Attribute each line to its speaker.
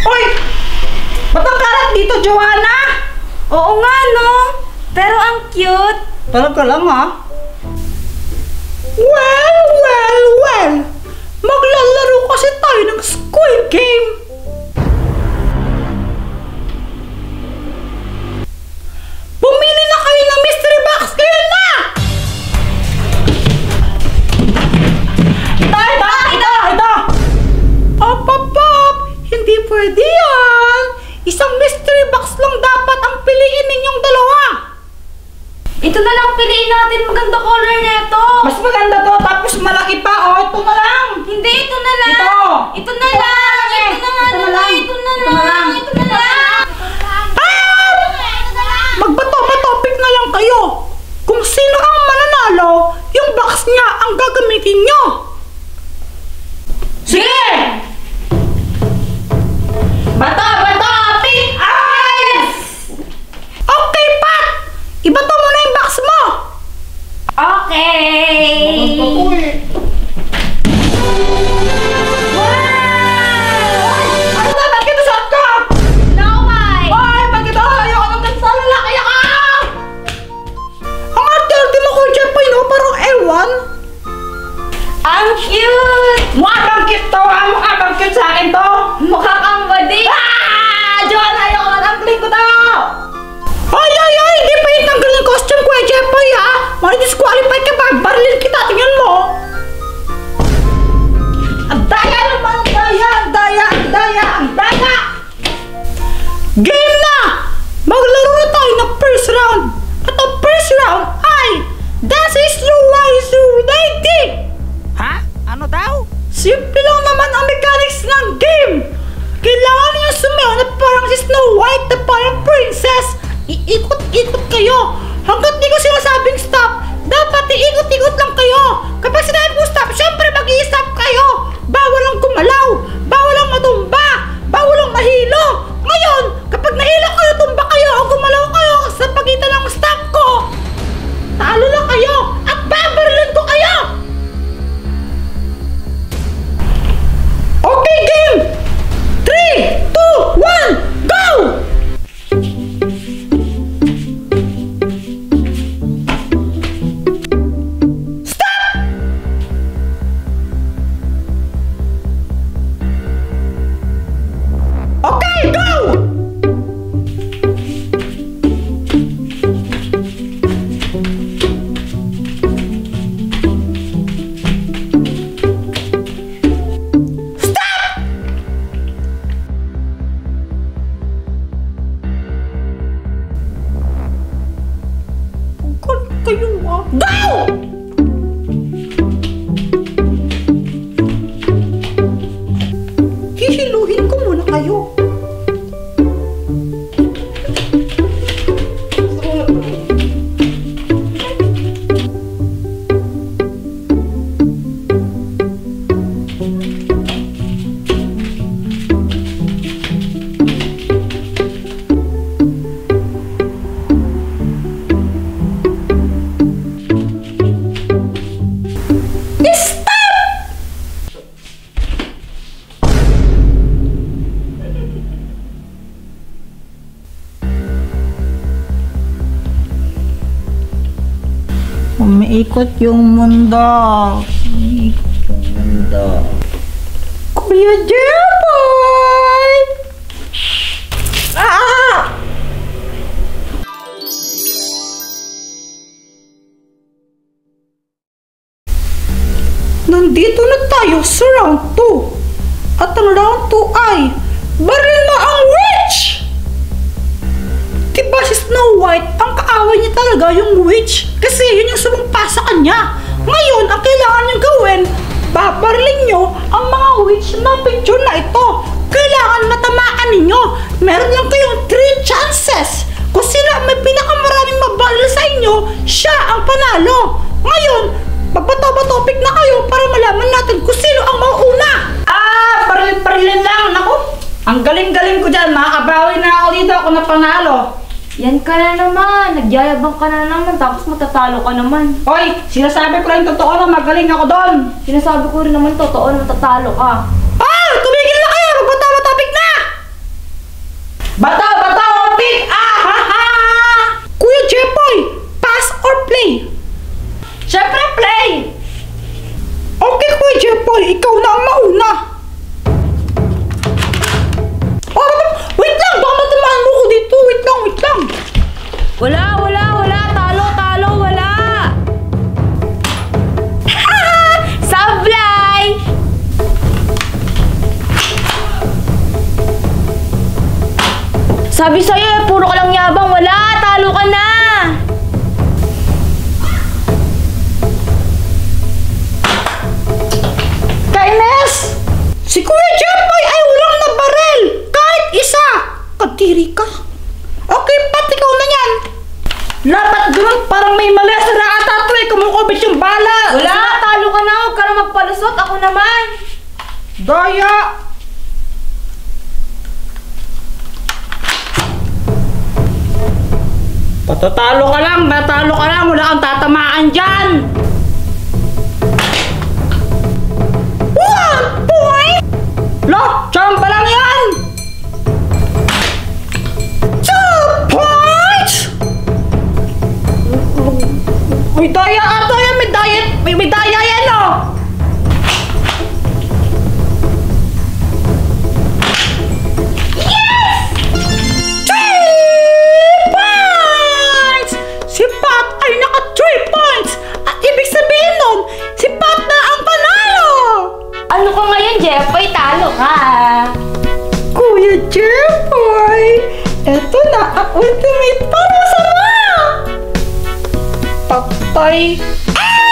Speaker 1: Oy! Ba't ang kalat dito, Joanna?
Speaker 2: Oo nga, no? Pero ang cute.
Speaker 1: Talaga lang, ha? Well. Maglalaro kasi tayo ng Squid Game. Bumili na kayo ng mystery box ngayon na! Ito! Pop! Hindi pwede yan! Isang mystery box lang dapat ang piliin ninyong dalawa!
Speaker 2: Ito na lang piliin natin. Maganda color nito.
Speaker 1: Mas maganda to, tapos malaki pa, oh! Ito na lang!
Speaker 2: Hindi, ito na lang.
Speaker 1: Ito
Speaker 2: na lang. Ito na lang.
Speaker 1: Magbato-topic na lang kayo! Kung sino ang mananalo, yung box niya ang gagamitin nyo! Sige! Bato! Pick eyes! Okay, Pat! Ibato mo na yung box mo!
Speaker 2: Okay.
Speaker 1: Ano na? Bakit ito shot ka?
Speaker 2: No, why?
Speaker 1: Ay, bakit ito? Ayoko nang nagsalala kaya ka! Ang arte-arte mo ko dyan pa yun, oh, parang ewan.
Speaker 2: Ang cute.
Speaker 1: Mukha bang cute to? Mukha bang cute sa akin to?
Speaker 2: Mukha kang body.
Speaker 1: Joanna, ayoko na tanggalin ko to! Ay! Hindi pa yung tanggal ng costume ko, Jeffoy, ha? Disqualified ka ba? Barilin kita, tingnan mo! Ang daya naman! Ang daya! Game na! Maglaro na tayo ng first round! At ang first round ay Dance is Slow Wise United!
Speaker 3: Ha? Ano daw?
Speaker 1: Simple lang naman ang mechanics ng game! Kailangan niyo sumayaw na parang si Snow White na parang princess! Iikot-ikot kayo! Hanggat di ko sinasabing stop, dapat iikot-ikot lang kayo! Kapag sinabi ko stop, syempre mag-i-stop kayo! Bawal ang gumalaw! Bawal ang matumba! Bawal ang mahilo! Ngayon, kapag nahilo kayo, tumba kayo o gumalaw kayo sa pagitan ng stop ko, talo lang kayo at babarilin ko kayo! Okay, game! 3, 2, 1, go! Go! Hihiluhin ko muna kayo. Umiikot yung mundo. Kuya Jeffoy! Nandito na tayo sa round 2. At ang round 2 ay baril mo ang witch! Diba si Snow White, ang kaaway niya talaga yung witch kasi yun yung sumumpa sa kanya. Ngayon, ang kailangan niyong gawin, babarilin niyo ang mga witch na picture na ito. Kailangan matamaan ninyo. Meron lang kayong 3 chances. Kung sino may pinakamaraming mabaril sa inyo, siya ang panalo. Ngayon, magbato-topic na kayo para malaman natin kung sino ang mauuna. Barilin lang. Naku, ang galing-galing ko dyan. Makakabawi na ako dito. Ako na panalo.
Speaker 2: Yan ka na naman. Nagyayabang ka na naman. Tapos matatalo ka naman.
Speaker 1: Hoy, sinasabi ko lang totoo na magaling ako doon.
Speaker 2: Sinasabi ko rin naman totoo na matatalo ka.
Speaker 1: Tumigil na kayo! Magbato-topic na! Bata, pick! Ah, ha, ha! Kuya Jepoy, pass or play?
Speaker 2: Siyempre, play!
Speaker 1: Okay, Kuya Jepoy, ikaw na ang mauna. Oh, wait lang, baka matamaan mo ko dito. Wait lang.
Speaker 2: Wala. Talo, wala. Sablay! Sabi sa'yo, puro ka lang yabang. Wala, talo ka na.
Speaker 1: Kainis! Si Kuya Jepoy ay ulang na barel! Kahit isa! Kadiri ka! Okay, Pat, ikaw na yan! Dapat ganun, parang may mali sa nakatato eh! Kumukubit yung bala!
Speaker 2: Wala, talo ka na. Huwag ka na magpalusot. Ako naman.
Speaker 1: Daya! Patatalo ka lang! Wala kang tatamaan dyan! 1 point! Lo, chamba lang yan! 2 points! May daya ata yan! May daya yan oh! Yes! 3 points! Si Pat ay naka 3 points! At ibig sabihin nun, si Pat na ang panalo!
Speaker 2: Ano ka ngayon, Jepoy? Talo ka.
Speaker 1: Kuya Jepoy, eto na ang ultimate para sa mga! Patay! Ah!